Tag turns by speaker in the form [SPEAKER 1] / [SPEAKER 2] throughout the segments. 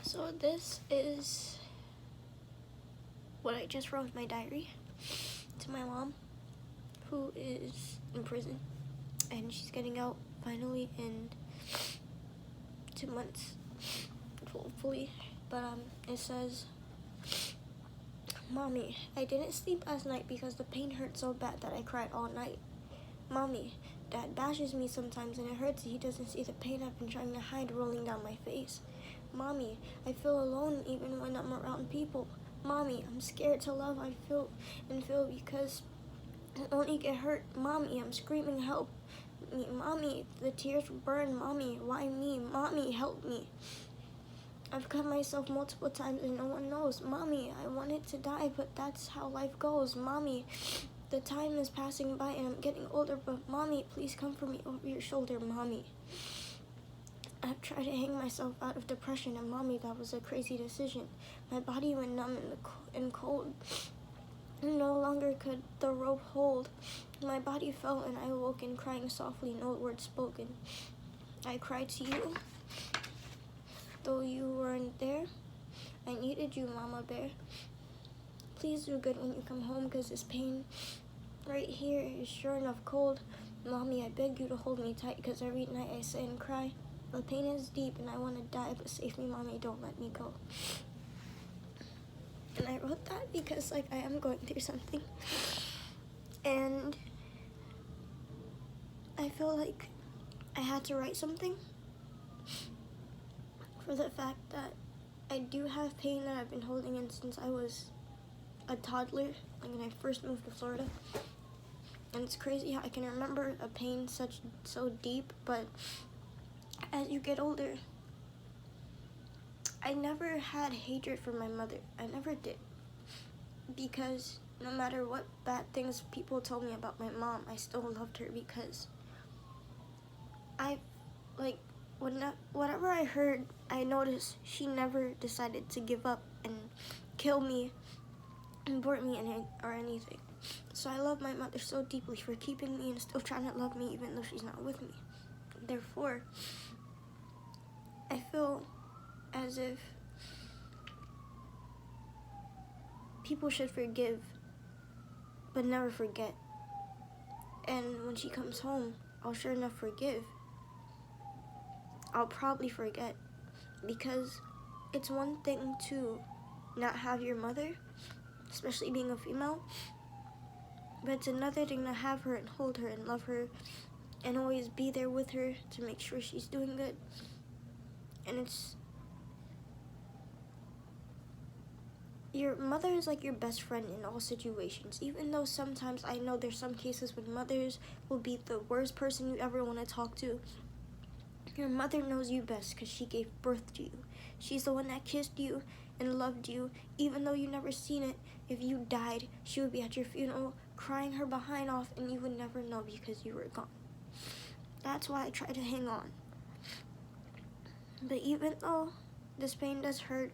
[SPEAKER 1] So this is what I just wrote in my diary to my mom, who is in prison, and she's getting out finally in 2 months, hopefully. But it says, "Mommy, I didn't sleep last night because the pain hurt so bad that I cried all night. Mommy, Dad bashes me sometimes and it hurts. He doesn't see the pain I've been trying to hide rolling down my face. Mommy, I feel alone even when I'm around people. Mommy, I'm scared to love I feel because I only get hurt. Mommy, I'm screaming help me. Mommy, the tears burn. Mommy, why me? Mommy, help me. I've cut myself multiple times and no one knows. Mommy, I wanted to die, but that's how life goes. Mommy, the time is passing by and I'm getting older, but Mommy, please comfort me over your shoulder, Mommy. I've tried to hang myself out of depression, and Mommy, that was a crazy decision. My body went numb and cold. No longer could the rope hold. My body fell and I awoke and crying softly, no words spoken. I cried to you, though you weren't there. I needed you, Mama Bear. Please do good when you come home, because this pain right here is sure enough cold. Mommy, I beg you to hold me tight, because every night I sit and cry. The pain is deep and I want to die, but save me, Mommy, don't let me go." And I wrote that because I am going through something. And I feel like I had to write something for the fact that I do have pain that I've been holding in since I was a toddler, like when I first moved to Florida. And it's crazy how I can remember a pain so deep, but as you get older, I never had hatred for my mother. I never did. Because no matter what bad things people told me about my mom, I still loved her, because whatever I heard, I noticed she never decided to give up and kill me and abort me or anything. So I love my mother so deeply for keeping me and still trying to love me even though she's not with me. Therefore, I feel as if people should forgive but never forget. And when she comes home, I'll sure enough forgive. I'll probably forget, because it's one thing to not have your mother, especially being a female, but it's another thing to have her and hold her and love her and always be there with her to make sure she's doing good. And your mother is like your best friend in all situations, even though sometimes I know there's some cases when mothers will be the worst person you ever want to talk to. Your mother knows you best because she gave birth to you. She's the one that kissed you and loved you, even though you never seen it. If you died, she would be at your funeral crying her behind off, and you would never know because you were gone. That's why I try to hang on. But even though this pain does hurt,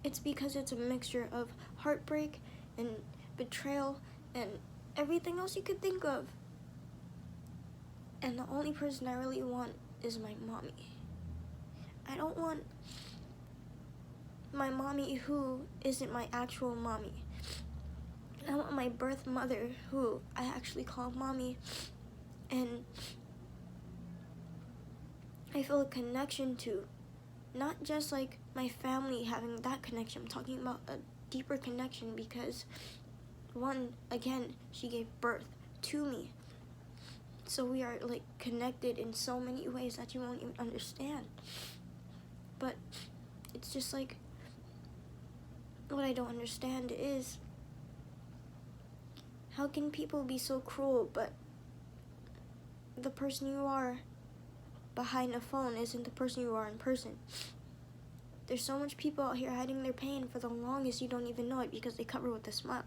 [SPEAKER 1] it's because it's a mixture of heartbreak and betrayal and everything else you could think of. And the only person I really want is my mommy. I don't want my mommy who isn't my actual mommy. I want my birth mother, who I actually call mommy. And I feel a connection to, not just like my family having that connection. I'm talking about a deeper connection because, one, again, she gave birth to me. So we are like connected in so many ways that you won't even understand. But it's just like, what I don't understand is, how can people be so cruel, but the person you are behind a phone isn't the person you are in person? There's so much people out here hiding their pain for the longest you don't even know it, because they cover it with a smile,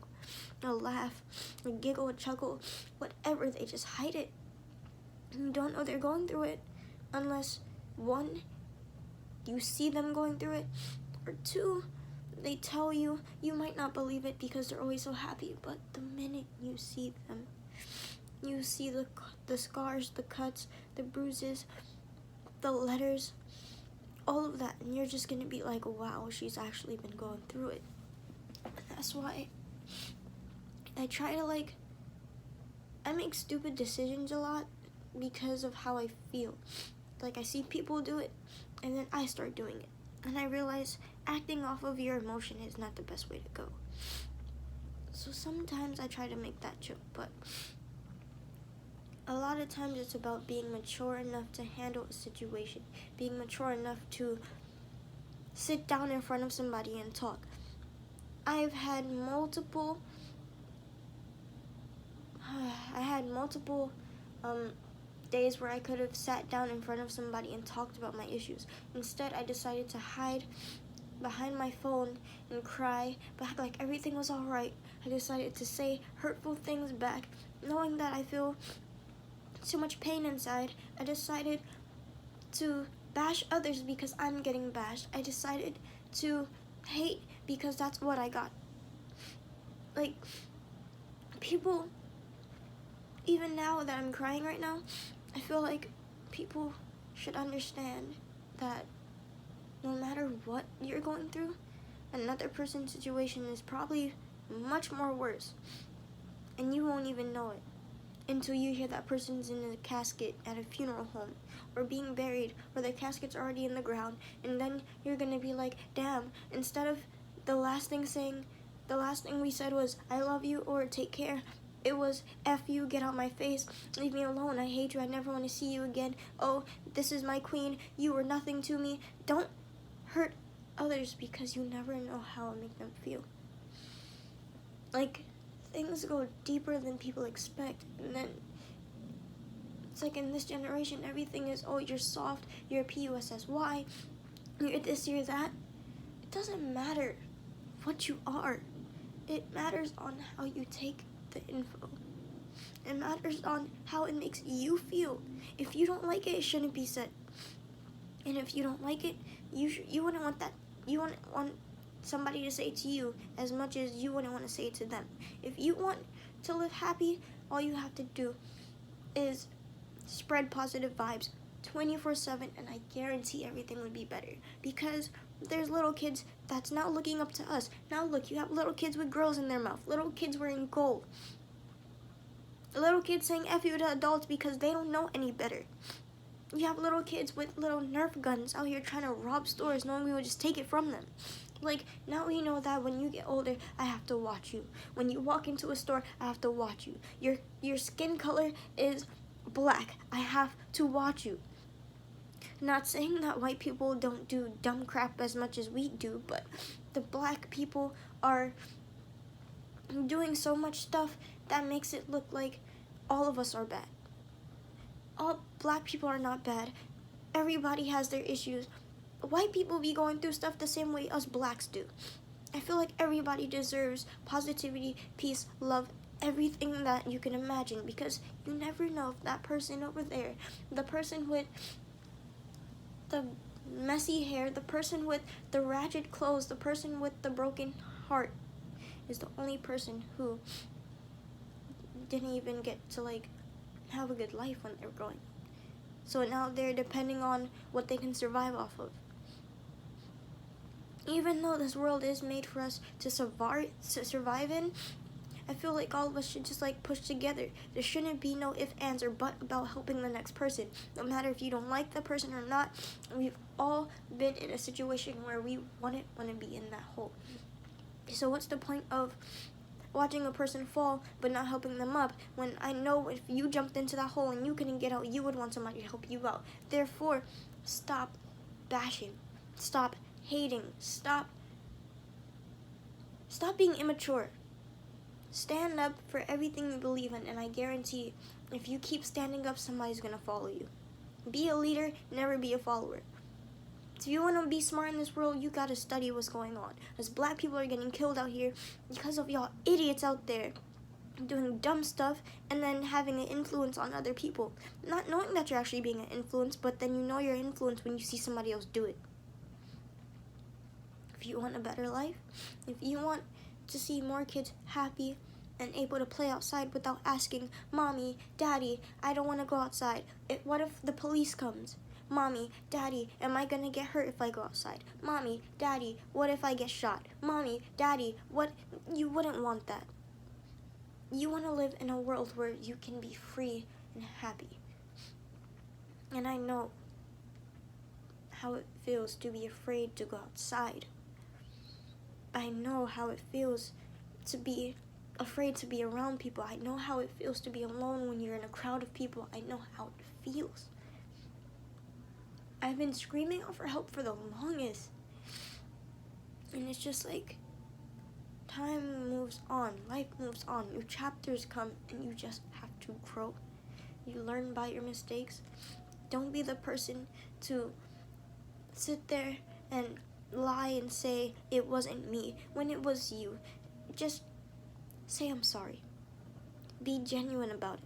[SPEAKER 1] a laugh, a giggle, a chuckle, whatever. They just hide it. And you don't know they're going through it unless, one, you see them going through it, or two, they tell you. You might not believe it because they're always so happy, but the minute you see them, You see the scars, the cuts, the bruises, the letters, all of that, and you're just gonna be like, wow, she's actually been going through it. And that's why I try to I make stupid decisions a lot because of how I feel. Like, I see people do it, and then I start doing it. And I realize acting off of your emotion is not the best way to go. So sometimes I try to make that joke, but a lot of times it's about being mature enough to handle a situation, being mature enough to sit down in front of somebody and talk. I've had multiple days where I could have sat down in front of somebody and talked about my issues. Instead, I decided to hide behind my phone and cry, but act like everything was all right. I decided to say hurtful things back, knowing that I feel so much pain inside. I decided to bash others because I'm getting bashed. I decided to hate because that's what I got. Like, people, even now that I'm crying right now, I feel like people should understand that no matter what you're going through, another person's situation is probably much more worse, and you won't even know it until you hear that person's in a casket at a funeral home or being buried, or the casket's already in the ground, and then you're gonna be like, damn, instead of the last thing we said was I love you or take care, it was F you, get out my face, leave me alone, I hate you, I never want to see you again, oh, this is my queen, you were nothing to me. Don't hurt others because you never know how it'll make them feel. Like, things go deeper than people expect, and then it's like in this generation, everything is, oh, you're soft, you're a PUSSY, you're this, you're that. It doesn't matter what you are. It matters on how you take the info. It matters on how it makes you feel. If you don't like it, it shouldn't be said. And if you don't like it, you wouldn't want that. You wouldn't want somebody to say it to you as much as you wouldn't want to say it to them. If you want to live happy, all you have to do is spread positive vibes 24/7, and I guarantee everything would be better. Because there's little kids that's now looking up to us. Now look, you have little kids with girls in their mouth, little kids wearing gold, little kids saying F you to adults because they don't know any better. You have little kids with little Nerf guns out here trying to rob stores, knowing we would just take it from them. Like, now we know that when you get older, I have to watch you. When you walk into a store, I have to watch you. Your skin color is black. I have to watch you. Not saying that white people don't do dumb crap as much as we do, but the black people are doing so much stuff that makes it look like all of us are bad. All black people are not bad. Everybody has their issues. White people be going through stuff the same way us blacks do. I feel like everybody deserves positivity, peace, love, everything that you can imagine, because you never know if that person over there, the person with the messy hair, the person with the ratchet clothes, the person with the broken heart is the only person who didn't even get to have a good life when they were growing. So now they're depending on what they can survive off of. Even though this world is made for us to survive in, I feel like all of us should just push together. There shouldn't be no ifs, ands, or buts about helping the next person. No matter if you don't like the person or not, we've all been in a situation where we wouldn't want to be in that hole. So what's the point of watching a person fall but not helping them up, when I know if you jumped into that hole and you couldn't get out, you would want somebody to help you out? Therefore, stop bashing, stop hating, stop being immature. Stand up for everything you believe in, and I guarantee if you keep standing up, somebody's gonna follow you. Be a leader, never be a follower. If you want to be smart in this world, you gotta study what's going on. As black people are getting killed out here because of y'all idiots out there doing dumb stuff and then having an influence on other people. Not knowing that you're actually being an influence, but then you know you're an influence when you see somebody else do it. If you want a better life, if you want to see more kids happy, and able to play outside without asking, Mommy, Daddy, I don't want to go outside. What if the police comes? Mommy, Daddy, am I gonna get hurt if I go outside? Mommy, Daddy, what if I get shot? Mommy, Daddy, what? You wouldn't want that. You want to live in a world where you can be free and happy. And I know how it feels to be afraid to go outside. I know how it feels to be afraid to be around people. I know how it feels to be alone when you're in a crowd of people. I know how it feels. I've been screaming out for help for the longest. And it's just like, time moves on, life moves on, new chapters come, and you just have to grow. You learn by your mistakes. Don't be the person to sit there and lie and say it wasn't me when it was you. Just say I'm sorry. Be genuine about it.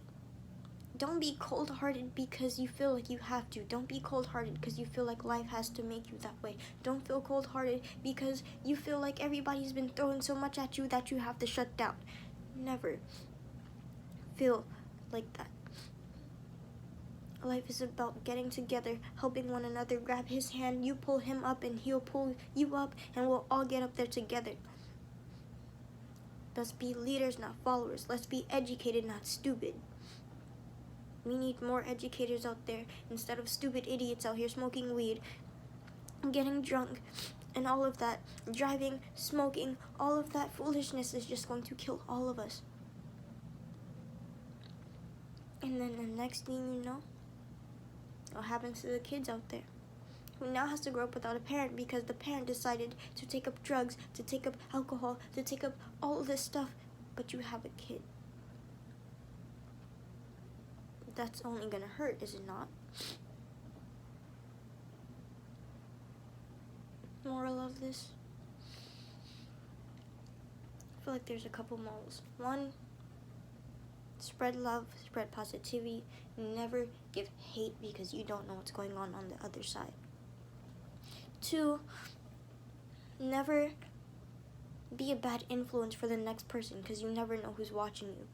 [SPEAKER 1] Don't be cold-hearted because you feel like you have to. Don't be cold-hearted because you feel like life has to make you that way. Don't feel cold-hearted because you feel like everybody's been throwing so much at you that you have to shut down. Never feel like that. Life is about getting together, helping one another. Grab his hand, you pull him up, and he'll pull you up, and we'll all get up there together. Let's be leaders, not followers. Let's be educated, not stupid. We need more educators out there instead of stupid idiots out here smoking weed, getting drunk, and all of that. Driving, smoking, all of that foolishness is just going to kill all of us. And then the next thing you know, what happens to the kids out there who now has to grow up without a parent because the parent decided to take up drugs, to take up alcohol, to take up all of this stuff, but you have a kid. That's only gonna hurt, is it not? Moral of this? I feel like there's a couple morals. One, spread love, spread positivity. Never give hate because you don't know what's going on the other side. 2, never be a bad influence for the next person because you never know who's watching you.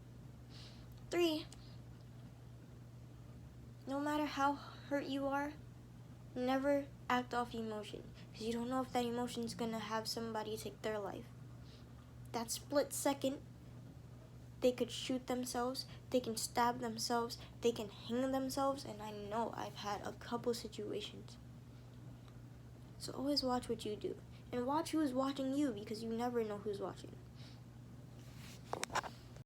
[SPEAKER 1] 3, no matter how hurt you are, never act off emotion because you don't know if that emotion is going to have somebody take their life. That split second, they could shoot themselves, they can stab themselves, they can hang themselves, and I know I've had a couple situations. So always watch what you do, and watch who's watching you because you never know who's watching.